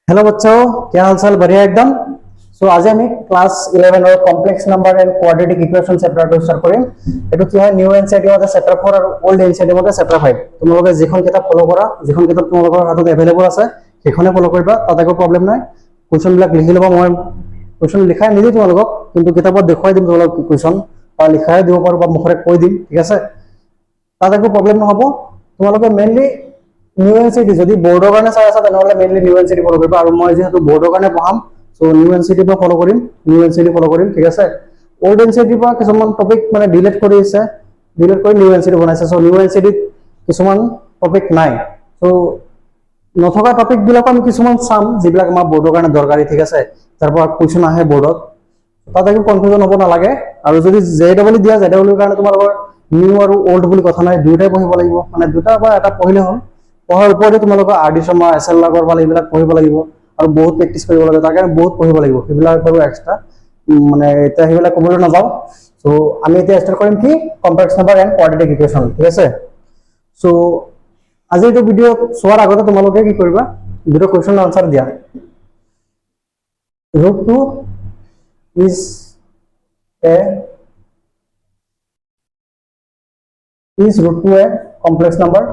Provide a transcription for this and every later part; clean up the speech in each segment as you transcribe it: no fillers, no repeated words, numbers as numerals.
Hello बच्चों, क्या हाल चाल? बढ़िया एकदम। सो आज আমি ক্লাস 11 और complex number and quadratic equation চ্যাপ্টারটো স্টার্ট কৰিম। এটো কি হয়, নিউ এনসিইআৰটি মতে চ্যাপ্টাৰ 4 আৰু ওল্ড এনসিইআৰটি মতে চ্যাপ্টাৰ 5। তোমালোকে যিখন কিতাপ ফলো কৰা, যিখন কিতাপ তোমালোকৰ হাতত এভেইলেবল আছে সেইখনে ফলো কৰিবা, তাতে একো প্ৰবলেম নাই। কোৱেশ্চন বিলাক লিখি লবা, মই কোৱেশ্চন লিখাই নিদিম তোমালোকক, কিন্তু কিতাপত দেখুৱাই দিম তোমালোকক কোৱেশ্চন, বা লিখাই দিব পাৰো বা মুখৰে কৈ দিম, ঠিক আছে? তাতে একো প্ৰবলেম নহব। তোমালোকে মেইনলি নিউ এনসিইআৰটি যদি বোৰ্ডৰ কাৰণে চাই আছা তেনেহলে মেইনলি নিউ এনসিইআৰটি ফলো কৰিবা, আৰু মই যেহেতু বোৰ্ডৰ কাৰণে পঢ়াম সো নিউ এনসিইআৰটি পৰা ফলো কৰিম, নিউ এনসিইআৰটি ফলো কৰিম, ঠিক আছে? ওল্ড এনসিইআৰটি পৰা কিছুমান টপিক মানে ডিলিট কৰি আছে, ডিলিট কৰি নিউ এনসিইআরটি বনাইছে। সো নিউ এনসিইআরটি কিছুমান টপিক নাই, সো নথকা টপিক বিলাক আমি কিছুমান চাম যিবিলাক আমাৰ বোৰ্ডৰ কাৰণে দৰকাৰী, ঠিক আছে? তাৰ পৰা কোৱেশ্চন আহে বোৰ্ডত, তাতে একো কনফিউজন হ'ব নালাগে। আৰু যদি জেডব্লিউ দিয়া, জেডব্লিউৰ কাৰণে তোমালোকৰ নিউ আৰু ওল্ড বুলি কথা নাই, দুটাই পঢ়িব লাগিব, মানে দুটা বা এটা পঢ়িলে হ'ল। পঢ়াৰ ওপৰতে তোমালোকৰ R D Sharma, S L Agarwal এইবিলাক পঢ়িব লাগিব, আৰু বহুত প্ৰেক্টিচ কৰিব লাগিব, তাৰ কাৰণে বহুত পঢ়িব লাগিব, সেইবিলাক বাৰু এক্সট্ৰা, মানে এতিয়া সেইবিলাক ক'বলৈ নাযাওঁ। সো আমি এতিয়া ষ্টাৰ্ট কৰিম কি complex number and quadratic equation, ঠিক আছে? সো আজি এইটো ভিডিঅ' চোৱাৰ আগতে তোমালোকে কি কৰিবা, দুটো কুৱেশ্যনৰ আনসাৰ দিয়া। √2 is a complex number?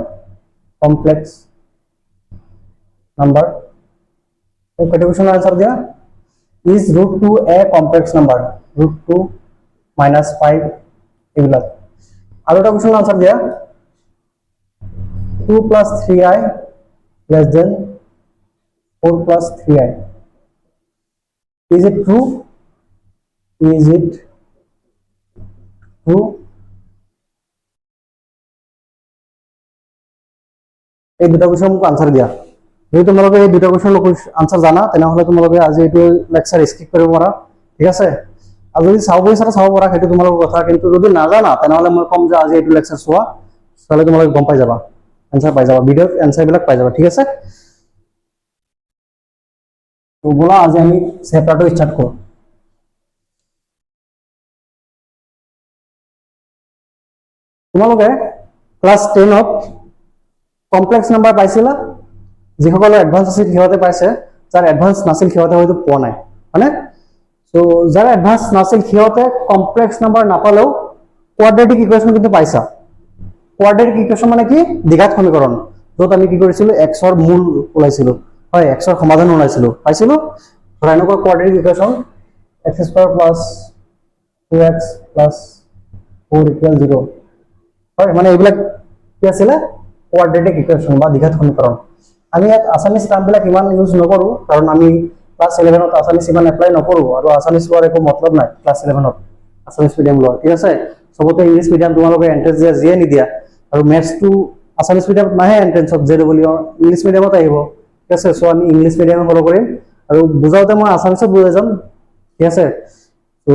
तो क्वेश्चन आंसर दिया, is √2 a complex number? √2 -5 এইবিলাক। আৰু এটা क्वेश्चन आंसर दिया, 2 + 3i less than 4 + 3i. Is it true? Is it true? এই দুটা কোৱেশ্চন মোক আনসাৰ দিয়া। যদি তোমালোকে এই দুটা কোৱেশ্চনৰ আনসাৰ জানা তেনেহলে তোমালোকে আজি এইটো লেকচাৰ স্কিপ কৰিব পাৰা, ঠিক আছে? আৰু যদি চাব বিচাৰা চাব পাৰা, সেইটো তোমালোকৰ কথা, কিন্তু যদি নাজানা তেনেহলে মই কম যে আজি এইটো লেকচাৰ চোৱা, চালে তোমালোকে গম পাই যাবা, আনসাৰ পাই যাবা, ভিডিঅ'ত আনসাৰ বিলাক পাই যাবা, ঠিক আছে? তো বলা আজি আমি চেপ্টাৰটো ষ্টাৰ্ট কৰোঁ। তোমালোকে ক্লাছ 10ত কমপ্লেক্স নাম্বাৰ পাইছিলা? যিসকলৰ এডভান্স আছিল সিহঁতে পাইছে, যাৰ এডভান্স নাছিল সিহঁতে হয়তো পোৱা নাই, হয়নে? সো যাৰ এডভান্স নাছিল সিহঁতে কমপ্লেক্স নাম্বাৰ নাপালেও কোৱাড্ৰেটিক ইকুৱেশ্যন কিন্তু পাইছা। কোৱাড্ৰেটিক ইকুৱেশ্যন মানে কি? দ্বিঘাত সমীকৰণ, য'ত আমি কি কৰিছিলো, এক্সৰ মূল ওলাইছিলো, হয়, এক্সৰ সমাধান ওলাইছিলো, পাইছিলো। ধৰা এনেকুৱা কোৱাড্ৰেটিক ইকুৱেশ্যন x² + 2x + 4 = 0, হয়, মানে এইবিলাক কি আছিলে, কোৱাড্ৰেটিক ইকুৱেশ্যন বা দ্বিঘাত সমীকৰণ। আমি ইয়াত আছামিজ টাৰ্মবিলাক ইমান ইউজ নকৰোঁ, কাৰণ আমি ক্লাছ 11ত আছামিজ ইমান এপ্লাই নকৰোঁ, আৰু আছামিজ লোৱাৰ একো মতলব নাই ক্লাছ 11ত আছামিজ মিডিয়াম লোৱা, ঠিক আছে? চবতে ইংলিছ মিডিয়াম তোমালোকে এন্ট্ৰেন্স দিয়া যিয়ে নিদিয়া, আৰু মেথছটো আছামিজ মিডিয়ামত নাহে এন্ট্ৰেন্সত, জেডব্লিউ ইংলিছ মিডিয়ামত আহিব, ঠিক আছে? চ' আমি ইংলিছ মিডিয়ামে ফ'ল' কৰিম, আৰু বুজাওঁতে মই আছামিজত বুজাই যাম, ঠিক আছে? ত'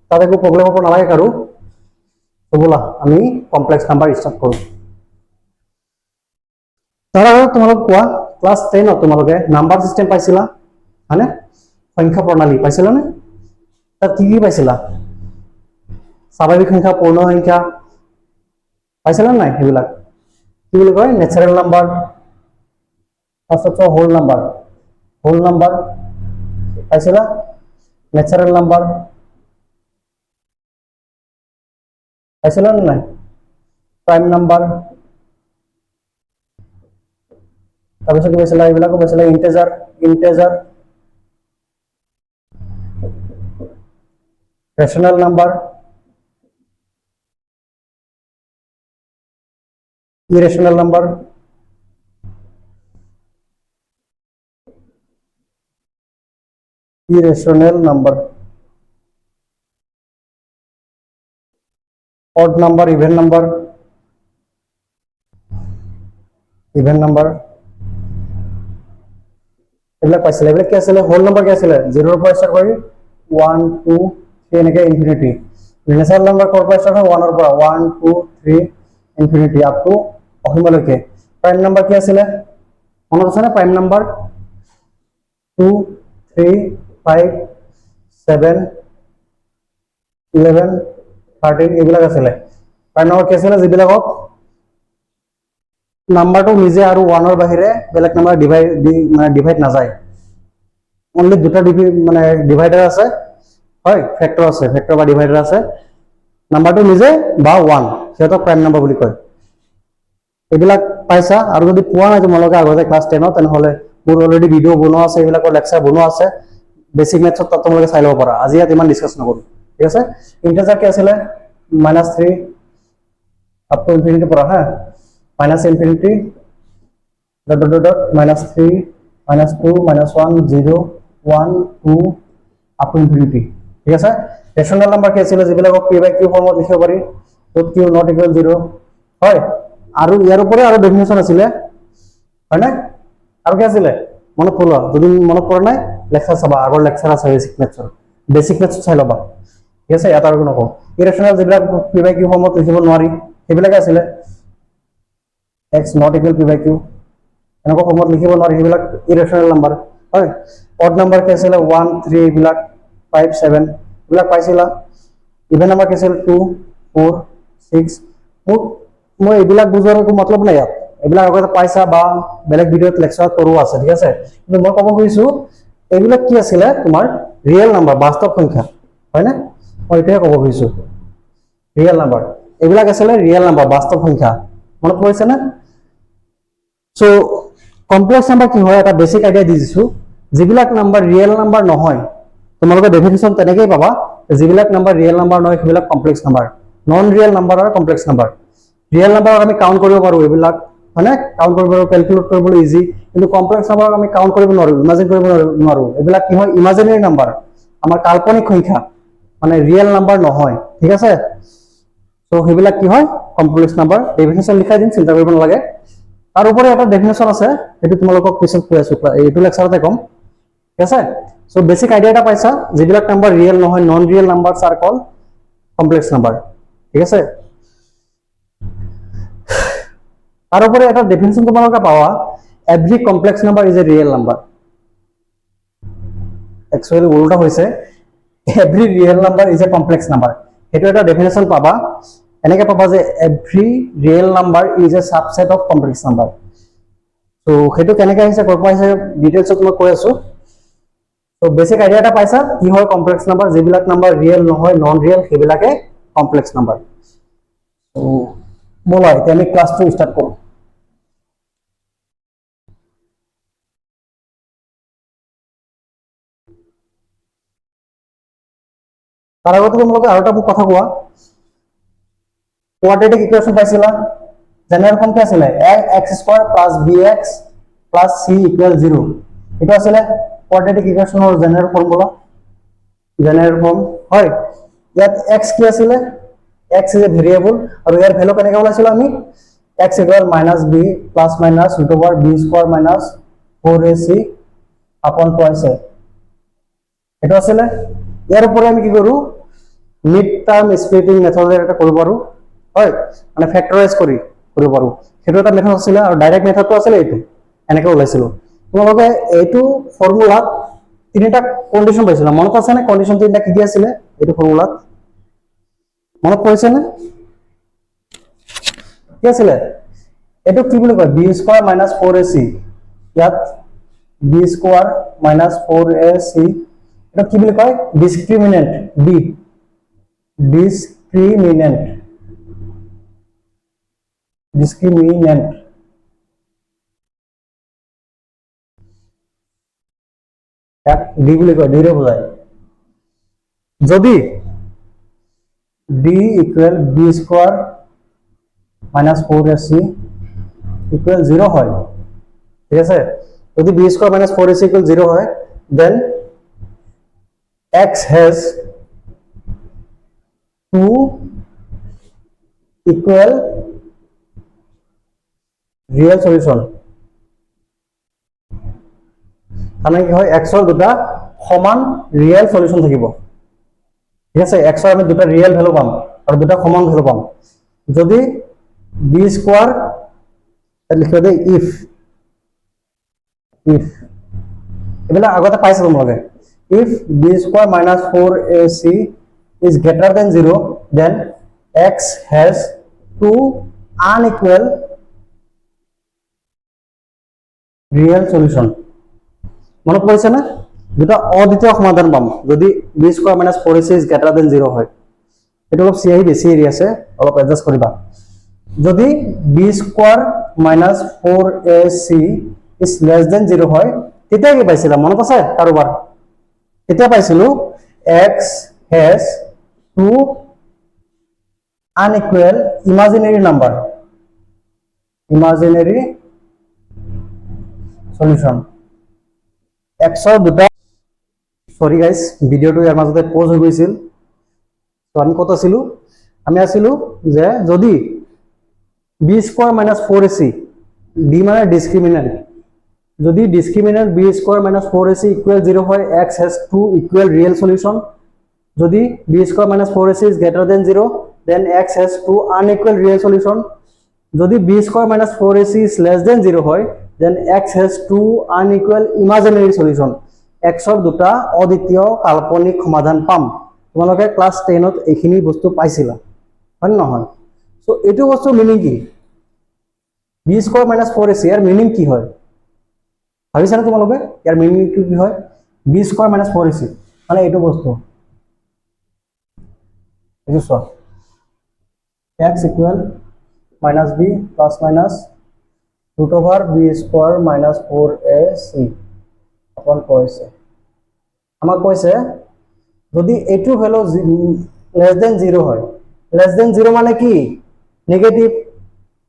তাত একো প্ৰব্লেম হ'ব নালাগে কাৰো। তো ব'লা আমি কমপ্লেক্স নাম্বাৰ ষ্টাৰ্ট কৰোঁ। তাৰ আগত তোমালোক কোৱা, ক্লাছ 10ত তোমালোকে নাম্বাৰ চিষ্টেম পাইছিলা, হয়নে? সংখ্যা প্ৰণালী পাইছিলানে? তাত কি কি পাইছিলা? স্বাভাৱিক সংখ্যা, পূৰ্ণ সংখ্যা পাইছিলা নাই? সেইবিলাক কি বুলি কয়, নেচাৰেল নাম্বাৰ, ফাৰ্ষ্টত হোল নাম্বাৰ পাইছিলা? নেচাৰেল নাম্বাৰ পাইছিলা নে নাই? প্ৰাইম নাম্বাৰ, তাৰপিছত কি পাইছিলা? এইবিলাকো পাইছিলা, integer, rational number, irrational number, odd number, even number, এইবিলাক পাইছিলে। এইবিলাক কি আছিলে? হোল নাম্বাৰ কি আছিলে? 0ৰ পৰা ষ্টাৰ্ট কৰি 1 2 3 এনেকে ইনফিনিটি। নেচাৰেল নাম্বাৰ ক'ৰ পৰা ষ্টাৰ্ট হয়? 1ৰ পৰা 1 2 3 ইনফিনিটি আপ টু অসীমলৈকে। প্ৰাইম নাম্বাৰ কি আছিলে? মনত আছেনে? প্ৰাইম নাম্বাৰ 2 3 5 7 11 13 এইবিলাক আছিলে। প্ৰাইম নাম্বাৰ কি আছিলে? যিবিলাকক নাম্বাৰটো নিজে আৰু 1ৰ বাহিৰে বেলেগ নাম্বাৰ ডিভাইড নাযায়, অনলি দুটা মানে ডিভাইডাৰ আছে হয় ফেক্টৰ আছে ফেক্টৰ বা ডিভাইডাৰ আছে নাম্বাৰটো নিজে বা 1 সিহঁতক প্ৰাইম নাম্বাৰ বুলি কয় এইবিলাক পাইছা আৰু যদি পোৱা নাই তোমালোকে আগতে ক্লাছ 10 তেনেহলে মোৰ অলৰেডি ভিডিঅ' বনোৱা আছে এইবিলাকৰ লেকচাৰ বনোৱা আছে বেসিক মেথছত তাত তোমালোকে চাই ল'ব পাৰা আজি ইয়াত ইমান ডিসকাস নকৰো ঠিক আছে ইন্টিজাৰ কি আছিলে -3 আপ টু ইনফিনিটি পৰা হা -infinity dot -3 -2 -1 0 1 2 up to infinity ঠিক আছে ৰেশনাল নাম্বাৰ কি আছিলে যিবিলাক p by q ফৰ্মত লিখিব পাৰি q not equal 0 হয় আৰু ইয়াৰ উপৰে আৰু ডেফিনেশন আছিলে হয় না আৰু কি আছিলে মনত পৰলা যদি মনত পৰা নাই লেকচাৰ চাবা আগৰ লেকচাৰ আছে বেসিক মেথছ চাই লবা ঠিক আছে ইয়াত আৰু নকওঁ ইৰেশনাল যিবিলাক p by q ফৰ্মত লিখিব নোৱাৰি সেইবিলাক আছিলে x not equal p by q এনেকুৱা ফৰ্মত লিখিব নোৱাৰি সেইবিলাক ইৰেশনাল নাম্বাৰ হয় অড নাম্বাৰ কি আছিলে 1 3 এইবিলাক 5 7 এইবিলাক পাইছিলা ইভেন নাম্বাৰ কি আছিল 2 4 6 মই এইবিলাক বুজোৱাৰ একো মতলব নাই ইয়াত এইবিলাক আগতে পাইছা বা বেলেগ ভিডিঅ'ত লেকচাৰত কৰোৱা আছে ঠিক আছে কিন্তু মই ক'ব খুজিছো এইবিলাক কি আছিলে তোমাৰ ৰিয়েল নাম্বাৰ বাস্তৱ সংখ্যা হয় না মই এটাই ক'ব খুজিছো ৰিয়েল নাম্বাৰ এইবিলাক আছিলে ৰিয়েল নাম্বাৰ বাস্তৱ সংখ্যা মনত পৰিছে না সো কমপ্লেক্স নাম্বাৰ কি হয় এটা বেসিক আইডিয়া দি দিছো যিবিলাক নাম্বাৰ ৰিয়েল নাম্বাৰ নহয় তোমালোকে ডেফিনিশন তেনেকৈ পাবা যিবিলাক নাম্বাৰ ৰিয়েল নাম্বাৰ নহয় সেইবিলাক complex number non real number আৰু কমপ্লেক্স নাম্বাৰ ৰিয়েল নাম্বাৰক আমি কাউন্ট কৰিব পাৰো এইবিলাক মানে কাউন্ট কৰিব পাৰো ক্যালকুলেট কৰিবলৈ ইজি কিন্তু কমপ্লেক্স নাম্বাৰক আমি কাউন্ট কৰিব নোৱাৰো ইমাজিন কৰিব নোৱাৰো এইবিলাক কি হয় ইমাজিনাৰী নাম্বাৰ আমাৰ কাল্পনিক সংখ্যা মানে ৰিয়েল নাম্বাৰ নহয় ঠিক আছে সো সেইবিলাক কি হয় কমপ্লেক্স নাম্বাৰ ডেফিনিশন লিখাই দিন চিন্তা কৰিব নালাগে তাৰ উপৰে এটা ডেফিনেশন আছে এটো তোমালোকক পিছত কৈ আছো এইটো লেকচাৰতে কম ঠিক আছে সো বেসিক আইডিয়া এটা পাইছা যিবিলাক নাম্বাৰ ৰিয়েল নহয় non real numbers are call complex number ঠিক আছে তাৰ উপৰে এটা ডেফিনেশন তোমালোকে পাৱা every complex number is a real number actually উল্টা হৈছে every real number is a complex number হেতু এটা ডেফিনেশন পাবা এনেকে পাবা যে every real number is a subset of complex number so হেতু কেনেকৈ আহিছে কৰ পৰা আহিছে ডিটেইলছত মই কৈ আছো সো বেসিক আইডিয়া এটা পাইছা কি হয় কমপ্লেক্স নাম্বাৰ যিবিলাক নাম্বাৰ ৰিয়েল নহয় নন ৰিয়েল সেইবিলাকে কমপ্লেক্স নাম্বাৰ সো বলা এতিয়া আমি ক্লাসটো স্টাৰ্ট কৰো তাৰ আগতে তোমালোকে আৰু এটা কথা কোৱা কোয়াড্রেটিক ইকুয়েশন পাইছিলা জেনারেল ফর্ম কি আছিলে x² + bx + c = 0 এটা আছিলে কোয়াড্রেটিক ইকুয়েশনৰ জেনাৰেল ফৰ্মুলা জেনাৰেল ফৰ্ম হয় ইয়াত x কি আছিলে x ইজ এ ভেৰিয়েবল আৰু ইয়াৰ ভ্যালু কেনেকৈ ওলাইছিল আমি x = -b ± √b² - 4ac upon twice এটা আছিলে ইয়াৰ উপৰে আমি কি কৰো মিড টাৰ্ম স্প্লিটিং মেথডেৰ এটা কৰিব পাৰো হয় মানে ফ্যাক্টৰাইজ কৰিব পাৰো সেইটো এটা মেথড আছিল আৰু ডাইৰেক্ট মেথডটো আছিল এইটো এনেকৈ ওলাইছিল তোমালোকে এইটো ফৰ্মুলাত তিনিটা কন্ডিশন পাইছিলা মনত আছে নে কন্ডিশন তিনিটা কি কি আছিল এইটো ফৰ্মুলাত মনত পৰিছে নে কি আছিল এইটো কি বুলি কয় b² - 4ac ইয়াত b² - 4ac এটা কি বুলি কয় ডিসক্রিমিনেন্ট b discriminant এক d বুলি কয় d ৰে বুজায় যদি d = b² - 4ac = 0 হয় ঠিক আছে যদি b² - 4ac = 0 হয় then x has two equal real solution মানে কি হয় x ৰ দুটা সমান ৰিয়েল সলিউশন থাকিব ঠিক আছে x ৰ আমি দুটা ৰিয়েল ভ্যালু পাম আৰু দুটা সমান ভ্যালু পাম যদি b² লিখিব দে if এবিলা আগতে পাইছো তোমালোকে if b² - 4ac is greater than 0 then x has two unequal real solution মনত পৰিছে না দুটা অদ্বিতীয় সমাধান পাম যদি b square minus 4ac is greater than 0 হয়। এইটো অলপ চিআই বেছি এৰি আছে, অলপ এডজাষ্ট কৰিবা। যদি b square minus 4ac is less than 0 হয়, তেতিয়া কি পাইছিলা মনত আছে কাৰোবাৰ? তেতিয়া পাইছিলো x has two unequal imaginary number, imaginary solution। x ৰ দুটা, সৰি গাইজ ভিডিঅ'টো ইয়াৰ মাজতে পজ হৈ গৈছিল। তো আমি কত আছিলো? আমি আছিলো যে যদি b square minus 4ac, D মানে ডিসক্রিমিনেন্ট, যদি discriminant b square minus 4ac equal 0 হয়, x has two equal real solution। যদি B square minus 4ac is greater than 0, then x has two unequal real solution। যদি B square minus 4ac is less than 0 হয়, then x has two unequal imaginary solution। x ৰ দুটা অদ্বিতীয় কাল্পনিক সমাধান পাম। তোমালোকে ক্লাস 10ত এইখিনি বস্তু পাইছিলা, হয় নহয়? সো এইটো বস্তু মিনিং কি? বি স্কোয়ার মাইনাস 4ac এর মিনিং কি হয় ভাবিছানে তোমালোকে? ইয়াৰ মিনিংটো কি হয়? বি স্কোয়াৰ মাইনাস 4ac মানে এইটো বস্তু, এইটো চোৱা, x equal minus b plus minus √ over b square minus 4ac আপন কৈছে। আমাক কৈছে যদি এইটো ভ্যালু লেস দেন 0 হয়, লেস দেন 0 মানে কি? নেগেটিভ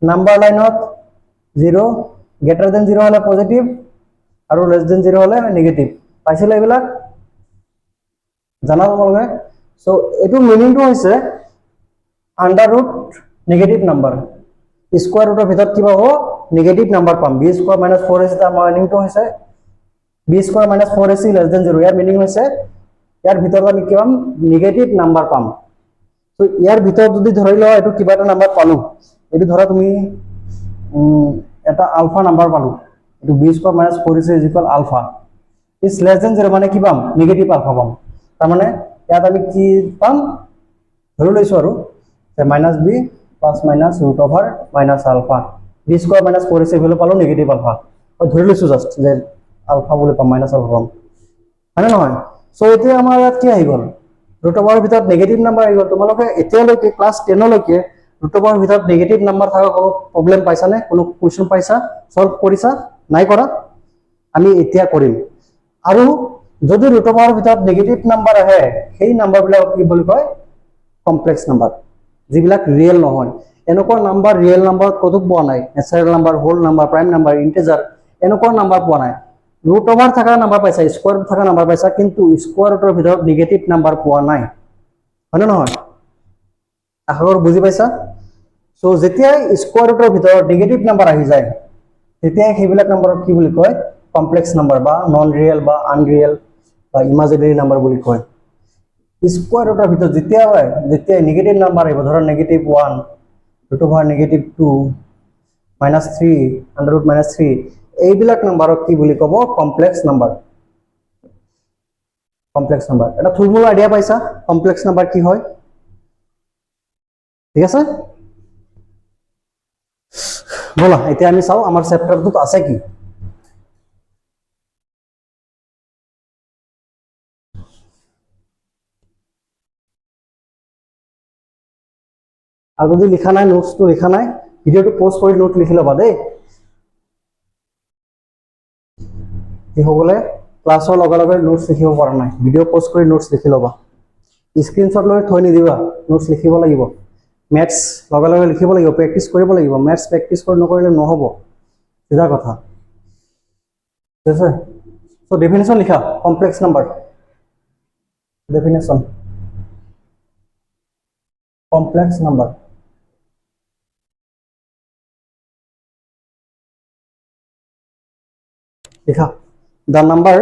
নাম্বার লাইনত 0, গ্রেটার দেন 0 হলে পজিটিভ আৰু লেস দেন 0 হলে নেগেটিভ। পাইছিলে এইবিলাক? জানা তোমালোকে? সো এইটো মিনিংটো হৈছে under root negative number, square রুটের ভিতর কি পাবো? নেগেটিভ নাম্বার পাম। বি স্কোয়ার মাইনাস 4ac তার মিনিংটো হৈছে b square minus 4ac less than 0। ইয়ার মিনিং হৈছে ইয়ার ভিতর আমি কি পাম? নেগেটিভ নাম্বার পাম। তো ইয়ার ভিতর যদি ধরি লও এটো কিবা এটা নাম্বার পালো, এটো ধরা তুমি এটা আলফা নাম্বার পালো, এটো b square minus 4ac is equal alpha is less than 0 মানে কি পাম? নেগেটিভ আলফা পাম। তার মানে ইয়াত আমি কি পাম? ধরে লইছো আৰু minus b plus minus √ over minus alpha, b square minus 4ac value পালো নেগেটিভ আলফা। ধরে লইছো জাস্ট যে আলফা বলে পাম, মাইনাস আলফা পাম, হয় নহয়? সো এতিয়া আমাৰ ইয়াত কি আহি গল? √ ওভাৰৰ ভিতৰত নেগেটিভ নাম্বাৰ আহি গল। তোমালোকে এতিয়ালৈকে ক্লাস 10 লৈকে √ ওভাৰৰ ভিতৰত নেগেটিভ নাম্বাৰ থাকা কোনো প্ৰবলেম পাইছানে? কোনো কোয়েশ্চন পাইছা? সলভ কৰিছা? নাই কৰা? আমি এতিয়া কৰিম। আৰু যদি √ ওভাৰৰ ভিতৰত নেগেটিভ নাম্বাৰ আহে, সেই নাম্বাৰবিলাক কি বুলি কয়? কমপ্লেক্স নাম্বাৰ, যিবিলাক ৰিয়েল নহয়। এনেকুৱা নাম্বাৰ ৰিয়েল নাম্বাৰ কত পোৱা নাই। Natural number, whole number, prime number, integer, এনেকুৱা নাম্বাৰ পোৱা নাই। √ ওভাৰ থাকা নাম্বাৰ পাইছা, স্কোয়াৰ থাকা নাম্বাৰ পাইছা, কিন্তু স্কোয়াৰ ৰুটেৰ ভিতৰত নেগেটিভ নাম্বাৰ পোৱা নাই, হয় না নহয়? আশা কৰো বুজি পাইছা। সো যেতিয়াই স্কোয়াৰ ৰুটেৰ ভিতৰত নেগেটিভ নাম্বার আহি যায়, তেতিয়াই সেইবিলাক নাম্বারক কি বুলি কয়? কমপ্লেক্স নাম্বার বা নন রিয়েল বা আনরিয়েল বা ইমাজিনারি নাম্বার বুলি কয়। স্কোয়ার রুটের ভিতর যেতিয়া নেগেটিভ নাম্বার আহিব, ধরো negative 1, √ over negative 2, -3, under root -3, এইবিলাক নাম্বারক কি বুলি কব? Complex number. কমপ্লেক্স নাম্বার এটা থুলমূল আইডিয়া পাইছা কমপ্লেক্স নাম্বার কি হয়? ঠিক আছে, বলা এতিয়া আমি চাও আমার চ্যাপ্টারটোত আছে কি। আর যদি লিখা নাই, নোটসটো লিখা নাই, ভিডিওটো পজ কৰি নোট লিখি লবা দেই। যিসকলে ক্লাছৰ লগে লগে নোটস লিখিব পৰা নাই, ভিডিও পজ কৰি নোটস লিখি লবা। স্ক্রিনশট লৈ থৈ নিদিবা, নোটস লিখিব লাগিব। ম্যাথস লগে লগে লিখিব লাগিব, প্র্যাকটিস কৰিব লাগিব। ম্যাথস প্ৰ্যাকটিস কৰি নকৰিলে নহব, সিধা কথা। ঠিক আছে, সো ডেফিনেশন লিখা complex number. Definition complex number. লিখা the number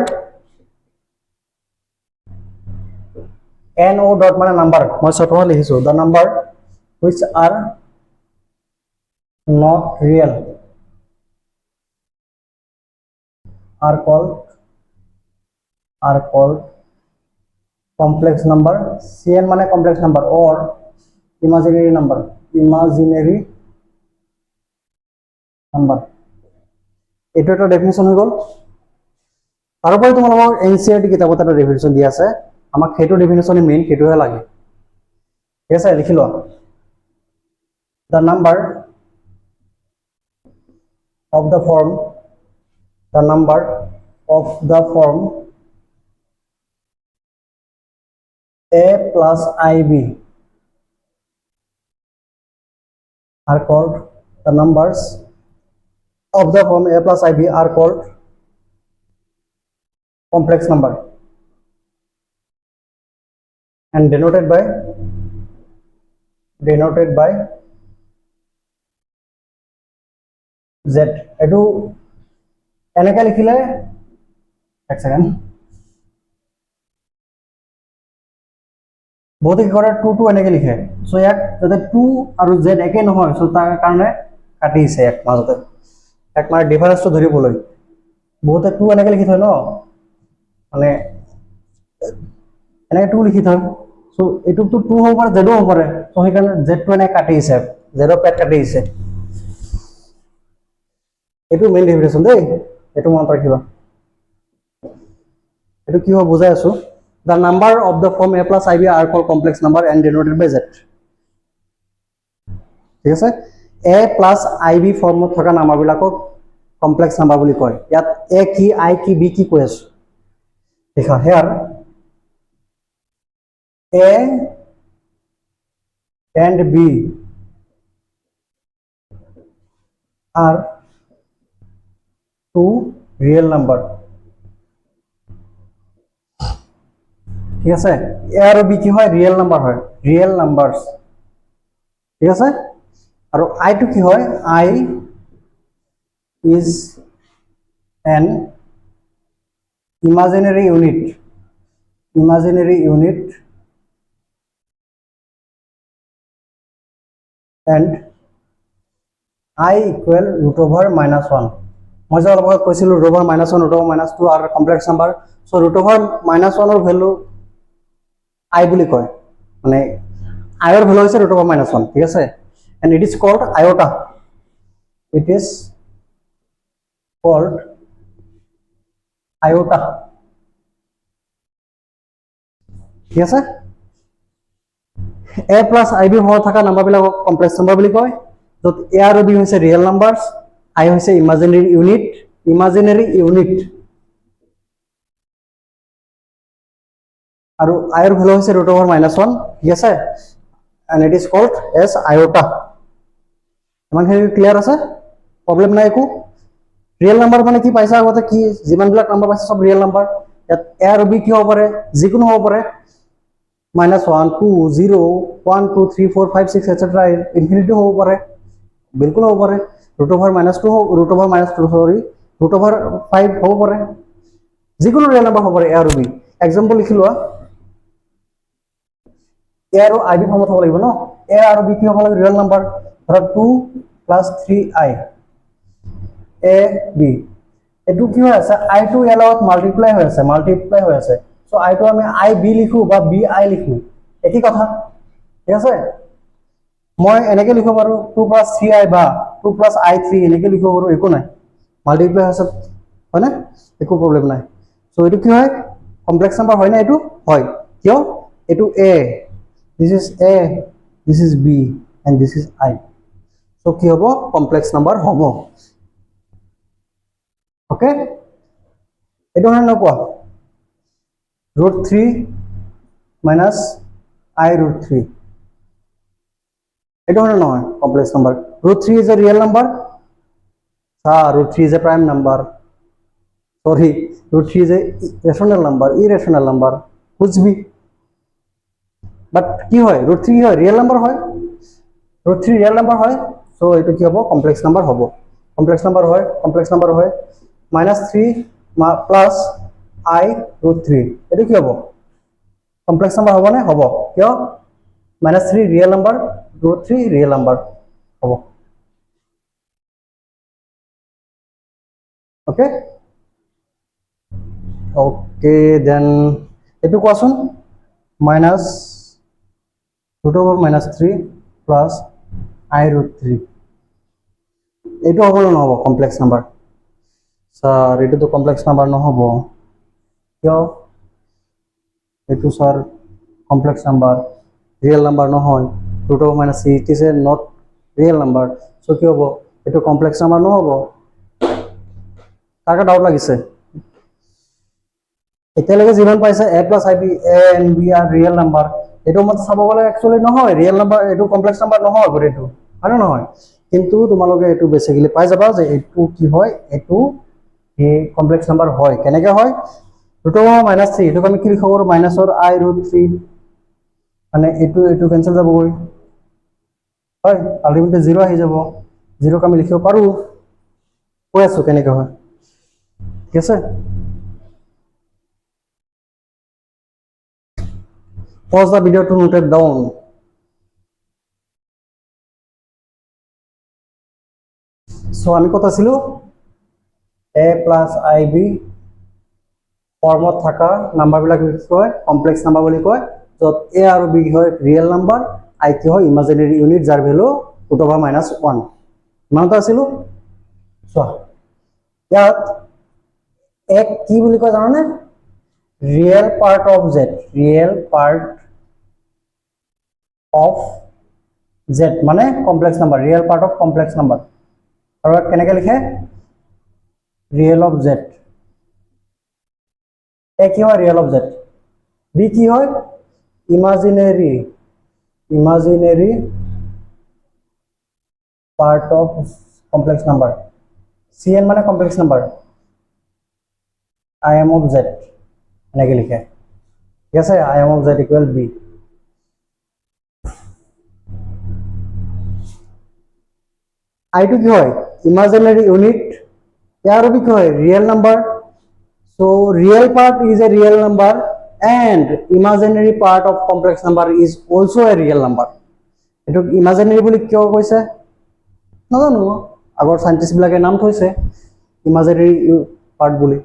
no dot মানে নাম্বার, মই শর্টত লিখিছো the number which are not real are called complex number। cn মানে complex number or imaginary number, imaginary number। এটা একটা ডেফিনিশন হয়ে গেল। তাৰোপৰি তোমালোকৰ এনচিইআৰটি কিতাপত এটা ডেফিনেশ্যন দিয়া আছে, আমাক সেইটো ডেফিনেশ্যনে মেইন, সেইটোহে লাগে। ঠিক আছে, লিখি লোৱা। The number of the form, the number of the form a plus ib are called, the numbers of the form a plus ib are called complex number and denoted by z. এটো এনেকে লিখিলে, এক second, বহুতে কি কৰে 2 2 এনেকে লিখে। So ইয়াক যাতে 2 আৰু z একে নহয়, সো তাৰ কাৰণে কাটি দিছে এক মাজতে, এক মানে ডিফাৰেন্সটো ধৰিবলৈ। বহুতে 2 এনেকে লিখি থয় ন, মানে এনেকে 2 লিখি থয়। সো এইটোতো 2 হ'ব পাৰে, z হ'ব পাৰে। সো সেইকাৰণে z টো এনে কাটি দিছে, z ৰ পেট কাটি দিছে। এইটো মেইন ডেফিনেশ্যন দেই, এইটো মনত ৰাখিবা। এইটো কি হয় বুজাই আছো। The number of the form a plus ib are called complex number and denoted by z. ঠিক আছে, a plus ib ফৰ্মত থকা নাম্বাৰবিলাকক কমপ্লেক্স নাম্বাৰ বুলি কয়। ইয়াত a কি, i কি, b কি কৈ আছো দেখা। Hair a and b are two real number. ঠিক আছে, a আৰু b কি হয়, ৰিয়েল নাম্বাৰ হয়, ৰিয়েল নাম্বাৰছ। ঠিক আছে, আৰু i টো কি হয়, i is an imaginary unit, and i equal root over minus 1. মই যে অলপ আগত কৈছিলো root over minus 1, root over minus 2 are complex number. So root over minus 1 ৰ ভ্যালু i বুলি কয়, মানে i ৰ ভ্যালু হৈছে root over minus 1। ঠিক আছে, and it is called iota. It is called iota. ঠিক আছে, a plus ib ফৰ্মত থকা নাম্বাৰবিলাকক কমপ্লেক্স নাম্বাৰ বুলি কয়, য'ত a আৰু b হৈছে ৰিয়েল নাম্বাৰছ, i হৈছে ইমাজিনাৰী ইউনিট, আৰু i ৰ ভ্যালু হৈছে root over minus 1। ঠিক আছে, and it is called as iota. ইমানখিনি ক্লিয়াৰ আছে, প্ৰব্লেম নাই একো। ৰিয়েল নাম্বাৰ মানে কি পাইছা আগতে, কি যিমানবিলাক নাম্বাৰ পাইছা সব ৰিয়েল নাম্বাৰ। ইয়াত a আৰু b কি হ'ব পাৰে, যিকোনো হ'ব পাৰে, -1 2 0 1 2 3 4 5 6 etc. ইনফিনিটি হ'ব পাৰে, বিলকুল হ'ব পাৰে, root over minus 2 root over 5 হ'ব পাৰে, যিকোনো ৰিয়েল নাম্বাৰ হ'ব পাৰে a আৰু b। এক্সাম্পল লিখি লোৱা, a আৰু ib ফৰ্মত হ'ব লাগিব ন। a আৰু b কি হ'ব লাগে, ৰিয়েল নাম্বাৰ। ধৰা 2 + 3i a b, এটো কি হৈ আছে, i টো ইয়াৰ লগত মাল্টিপ্লাই হৈ আছে, সো i টো আমি i b লিখো বা b i লিখো, একই কথা। ঠিক আছে, মই এনেকে লিখিব পাৰো 2 + 3i বা 2 + i 3 এনেকে লিখিব পাৰো, একো নাই, মাল্টিপ্লাই হৈছে, হয় না, একো প্ৰব্লেম নাই। সো এইটো কি হয়, কমপ্লেক্স নাম্বাৰ হয় না, এইটো হয়। কিয়, এইটো a, this is a, this is b and this is i, so কি হ'ব, কমপ্লেক্স নাম্বাৰ হ'ব। ওকে, এইটো হয় নকোৱা, √3 - i √3, এইটো হয় নহয় complex number. √3 is a real number, √3 is a prime number, sorry, √3 is a rational number, irrational number, कुछ भी, বাট কি হয়, √3 হয় ৰিয়েল নাম্বাৰ হয়, √3 ৰিয়েল নাম্বাৰ হয়। সো এইটো কি হ'ব, কমপ্লেক্স নাম্বাৰ হ'ব, কমপ্লেক্স নাম্বাৰ হয়, -3 + i √3, এইটো কি হ'ব, কমপ্লেক্স নাম্বাৰ হ'ব নে, হ'ব। কিয়, -3 ৰিয়েল নাম্বাৰ, √3 ৰিয়েল নাম্বাৰ হ'ব। ওকে, ওকে, দেন এইটো কোৱাচোন, -√3 + i √3, এইটো হ'ব নে নহ'ব কমপ্লেক্স নাম্বাৰ। স্যাৰ, এইটো তো কমপ্লেক্স নাম্বাৰ নহ'ব। কিয় এইটো sir complex number real number নহয় √(-3) it is a not real number so কি হ'ব এইটো কমপ্লেক্স নাম্বার নহ'ব কাকে ডাউট লাগিছে এতিয়ালৈকে যিমান পাইছে a + ib a and b are real number এইটো মত চাব গ'লে একচুয়ালি নহয় ৰিয়েল নাম্বার এইটো কমপ্লেক্স নাম্বার নহয় গোটেইটো হয় নে নহয় কিন্তু তোমালোকে এইটো বেসিক্যালি পাই যাবা যে এইটো কি হয় এইটো এই কমপ্লেক্স নাম্বার হয় কেনেকৈ হয় √(-3) এইটোক আমি কি লিখিব পাৰোঁ মাইনাছৰ i√3 মানে এইটো কেনসেল যাবগৈ হয় আলটিমেটলি 0 আহি যাব 0 ক আমি লিখিব পাৰোঁ কৈ আছো কেনেকৈ হয় ঠিক আছে pause the video to note it down so আমি কত ছিল a + ib ফর্মত থাকা নাম্বার বিলাক কি কয় কমপ্লেক্স নাম্বার বুলি কয় যত a আৰু b হয় ৰিয়েল নাম্বাৰ i কি হয় ইমাজিনাৰি ইউনিট যাৰ ভ্যালু √(-1) মানটা ছিল চোৱা ইয়াত এক কি বুলি কয় জানানে real part of z real part of z মানে complex number real part of complex number আৰু কেনেকৈ লিখে রিয়েল অফ z এ কি হয় রিয়েল অফ z বি কি হয় imaginary part of complex number cn মানে complex number im of z এনেকৈ লিখে ঠিক আছে im of z = b I to কি হয় imaginary unit यार भी क्या है real number so real part is a real number and imaginary part of complex number is also a real number এটো imaginary বুলি কিয় কৈছে নাজানো আগৰ সাইন্টিস্ট বিলাকে নাম থৈছে imaginary part বুলি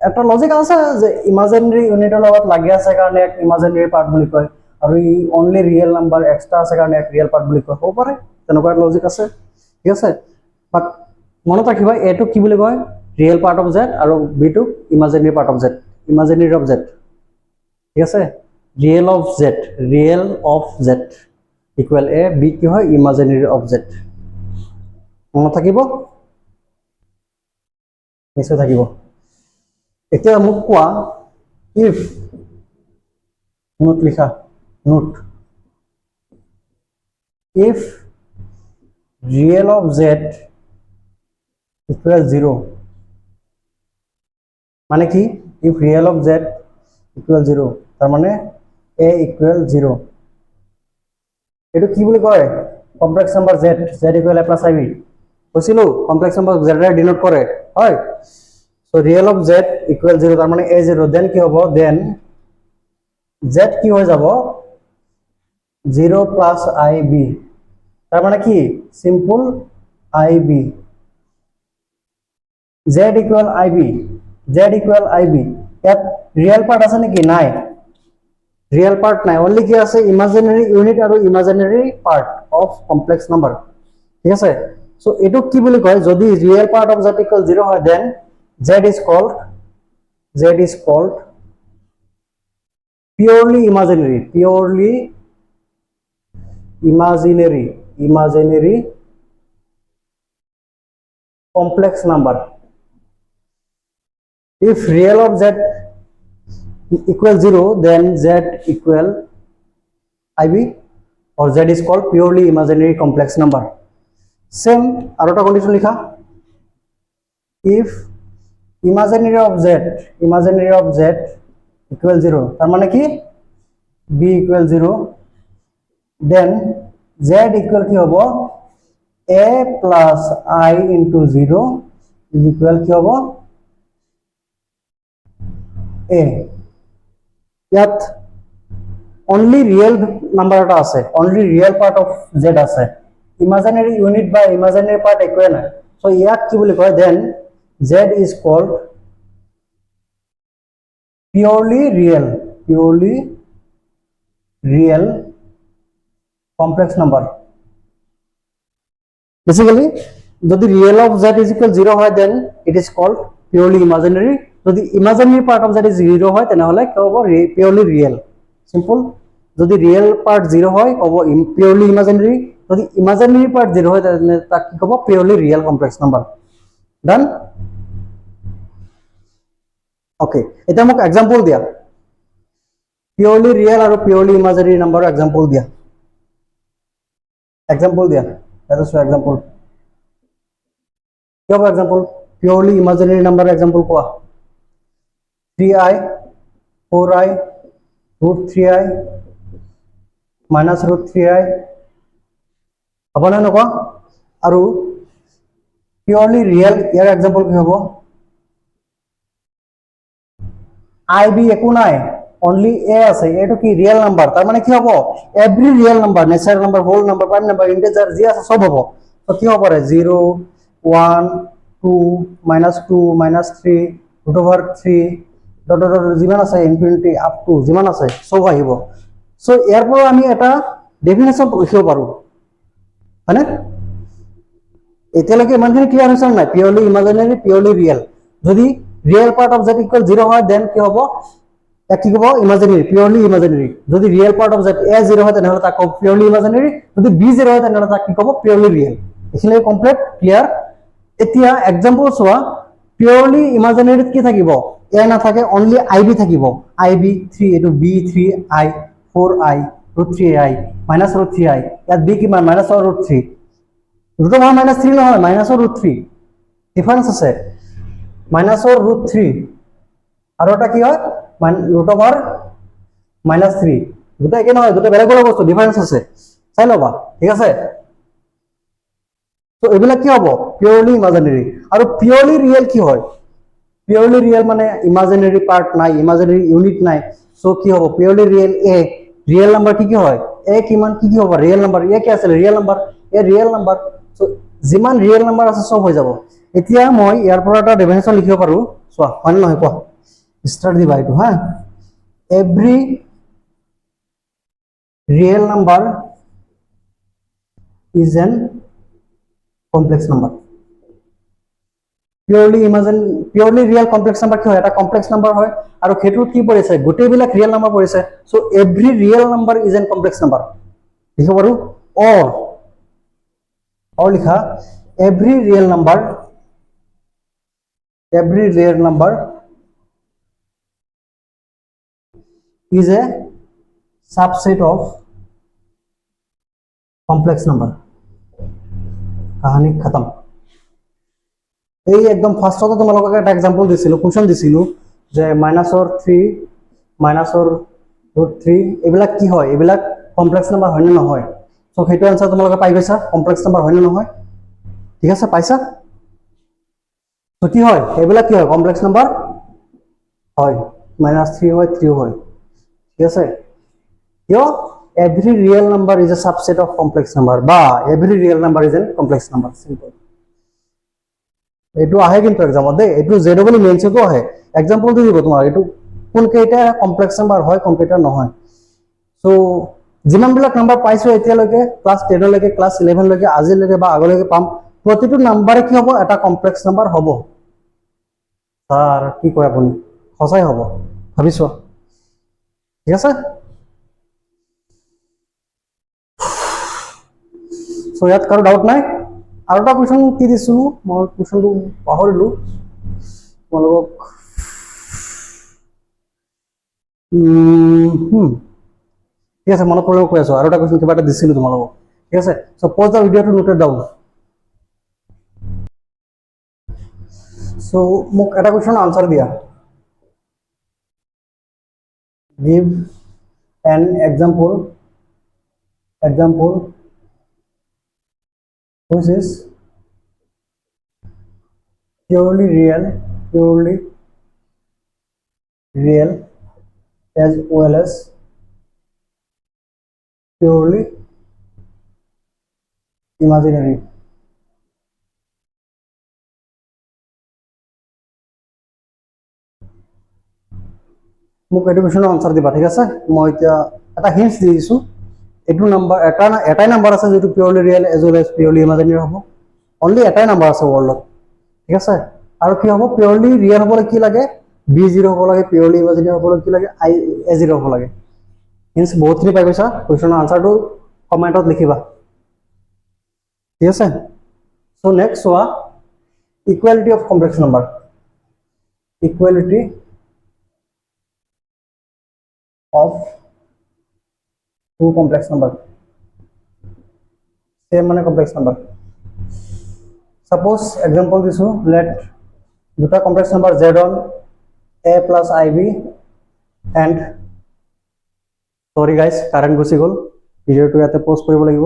এটা লজিক আছে যে imaginary unit লগত লাগি আছে কাৰণে এক imaginary part বুলি কয় আৰু ই only real number extra আছে কাৰণে এক real part বুলি কয় হ'ব পাৰে তেনেকুৱা লজিক আছে ঠিক আছে বাট মনত ৰাখিবা এটো কি বুলি কয় ৰিয়েল পাৰ্ট অফ z আৰু b to imaginary part of z imaginary of z ঠিক আছে real of z equal a b কি হয় ইমাজিনাৰি অফ z মনত থাকিব নিশ্চয় থাকিব এতিয়া মোক কোৱা ইফ নোট লিখা note if real of z equal 0 মানে কি if real of z equal 0 তার মানে a equal 0 এটো কি বুলি কয় complex number z equal a plus ib বুঝিলো কমপ্লেক্স নাম্বার z এর ডিনোট করে হয় so real of z equal 0 তার মানে a 0 দেন কি হবে দেন z কি হয়ে যাব 0 plus ib তার মানে কি simple ib z equal ib ইয়াত রিয়েল পার্ট আছে নাকি নাই রিয়েল পার্ট নাই অনলি কি আছে ইমাজিনারি ইউনিট আৰু imaginary part of complex number ঠিক আছে সো এটো কি বুলি কয় যদি real part of z equal 0 হয় then z is called purely imaginary complex number if real of z equal 0 then z equal ib or z is called purely imaginary complex number same aroটা condition লিখা if imaginary of z equal 0 তার মানে কি b equal 0 then z equal কি হবো a plus I into 0 is equal কি হবো a ইয়াত only real number এটা আছে only real part of z আছে imaginary unit বা imaginary part একোৱে নাই so ইয়াক কি বুলি কয় then z is called purely real complex number basically যদি real of z is equal 0 হয় then it is called purely imaginary যদি ইমাজিনাৰী পাৰ্ট অফ যদি 0 হয় তেনেহলে কি হ'ব পিওৰলি ৰিয়েল সিম্পল যদি ৰিয়েল পাৰ্ট 0 হয় ক'ব পিওৰলি ইমাজিনাৰী যদি ইমাজিনাৰী পাৰ্ট 0 হয় তেনে তাক কি ক'ব পিওৰলি ৰিয়েল কমপ্লেক্স নাম্বাৰ ডান ওকে এটা মোক এক্সাম্পল দিয়া পিওৰলি ৰিয়েল আৰু পিওৰলি ইমাজিনাৰী নাম্বাৰৰ এক্সাম্পল দিয়া let us show example কি হ'ব এক্সাম্পল পিওৰলি ইমাজিনাৰী নাম্বাৰৰ এক্সাম্পল কোৱা 3i 4i root 3i minus root 3i হ'ব না নকোৱা আৰু পিওৰলি ৰিয়েল ইয়াৰ এক্সাম্পল কি হ'ব ib একো নাই only a আছে এটো কি রিয়েল নাম্বার তার মানে কি হবে every real number natural number whole number prime number integer জি আছে সব হবে তো কি হবে 0 1 2 -2 -3 √3 ডট ডট যিমান আছে ইনফিনিটি আপ টু যিমান আছে সব আহিব সো ইয়াৰ পৰা আমি এটা ডেফিনেশন লিখিব পাৰো মানে এতিয়ালৈকে ইমানখিনি ক্লিয়াৰ হৈছে নাই পিওৰলি ইমাজিনাৰী পিওৰলি ৰিয়েল যদি real part of z equal 0 হয় দেন কি হ'ব কি হ'ব ইমাজিনাৰী পিওৰলি ইমাজিনাৰী যদি real part of z a 0 হয় তেনেহলে তাক পিওৰলি ইমাজিনাৰী যদি b 0 হয় তেনেহলে তাক কি ক'ব পিওৰলি ৰিয়েল এখানে কমপ্লিট ক্লিয়াৰ এতিয়া एग्जांपल চোৱা পিওৰলি ইমাজিনাৰীত কি থাকিব a না থাকে অনলি ib থাকিব ib 3 এটো b3i 4i √3i -√3i ইয়াত b কিমান -√3 √3 নহয় -√3 ডিফারেন্স আছে -√3 আৰু এটা কি হয় √3 দুটা একে নহয় দুটা বেলেগ বেলেগ বস্তু ডিফারেন্স আছে চাই লবা ঠিক আছে তো এবিলা কি হ'ব পিওৰলি ইমাজিনাৰী আৰু পিওৰলি ৰিয়েল কি হয় পিওৰলি ৰিয়েল মানে ইমাজিনাৰী পাৰ্ট নাই ইমাজিনাৰী ইউনিট নাই সো কি হ'ব পিওৰলি ৰিয়েল a ৰিয়েল নাম্বাৰ কি হয় a কিমান কি হ'ব ৰিয়েল নাম্বাৰ a কি আছে real number a real number so যিমান ৰিয়েল নাম্বাৰ আছে সব হৈ যাব এতিয়া মই ইয়াৰ পৰা এটা ডেফিনেশন লিখিব পাৰো চোৱা হয় নহয় কোৱা স্টার্ট দিবা এইটো হা every real number is an complex number purely real complex number কি হয় এটা complex number হয় আৰু খেতুত কি পৰিছে গোটেই বিলাক real number পৰিছে so every real number is an complex number লিখিব পাৰো or লিখা every real number is a subset of complex number কাহিনী খতম এই একদম ফার্স্টতে তোমালোকক একটা एग्जांपल দিছিলো কোশ্চেন দিছিলো যে -3 -√3 এবিলাক কি হয় এবিলাক কমপ্লেক্স নাম্বার হয় না নহয় সো হেতু आंसर তোমালোকে পাই গৈছা কমপ্লেক্স নাম্বার হয় না নহয় ঠিক আছে পাইছা তো কি হয় এবিলাক কি হয় কমপ্লেক্স নাম্বার হয় -3 হয় 3 হয় ঠিক আছে কিয় every real number is a subset of complex number বা every real number is a complex number simple এটো আহে কিন্তু एग्जामত দে এটো জেডবল মেনসটো আহে एग्जांपल দিব তোমাৰ এটো কোন কেইটা কমপ্লেক্স নাম্বার হয় কোন কেইটা নহয় সো যিমান বিলাক নাম্বার পাইছো এতিয়ালৈকে ক্লাস 10 লৈকে ক্লাস 11 লৈকে আজিলৈকে বা আগলৈকে পাম প্ৰতিটো নাম্বাৰে কি হ'ব এটা কমপ্লেক্স নাম্বার হ'ব স্যার কি কয় আপুনি সঁচাই হ'ব ভাবিছো ঠিক আছে সো ইয়াত কাৰো ডাউট নাই আৰু এটা কোশ্চেন কি দিছো মই কোশ্চেনটো পাহৰিলো তোমালোকক ঠিক আছে মনত পৰিব কৈ আছো আৰু এটা কোশ্চেন কিবা এটা দিছিলো তোমালোকক ঠিক আছে so pause the video to noted down so মোক এটা কোশ্চেন আনসার দিয়া give an example which is purely real as well as purely imaginary মোক এটো কোশ্চেনৰ আনসাৰ দিবা ঠিক আছে মই এতিয়া এটা হিন্টস দি দিছো এটো নাম্বার এটাই নাম্বার আছে যেটো purely real as well as purely imaginary হ'ব অনলি এটাই নাম্বার আছে ওয়ার্ল্ডত ঠিক আছে আৰু কি হ'ব পিওৰলি ৰিয়েল হ'বলৈ কি লাগে B0 হ'ব লাগে, পিয়ৰলি ইমাজিনেৰী হ'ব লাগে, কি লাগে A0 হ'ব লাগে। মিনছ বহুতখিনি পাই গৈছা, কুৱেশ্যনৰ আনচাৰটো কমেণ্টত লিখিবা, ঠিক আছে। চ' নেক্সট চোৱা equality of complex number. Equality of two complex number, same মানে কমপ্লেক্স নাম্বাৰ। সাপোজ এক্সাম্পল দিছোঁ, লেট দুটা complex number z one a plus ib and, sorry guys current গুচি গ'ল, ভিডিঅ'টো ইয়াতে প'জ কৰিব লাগিব।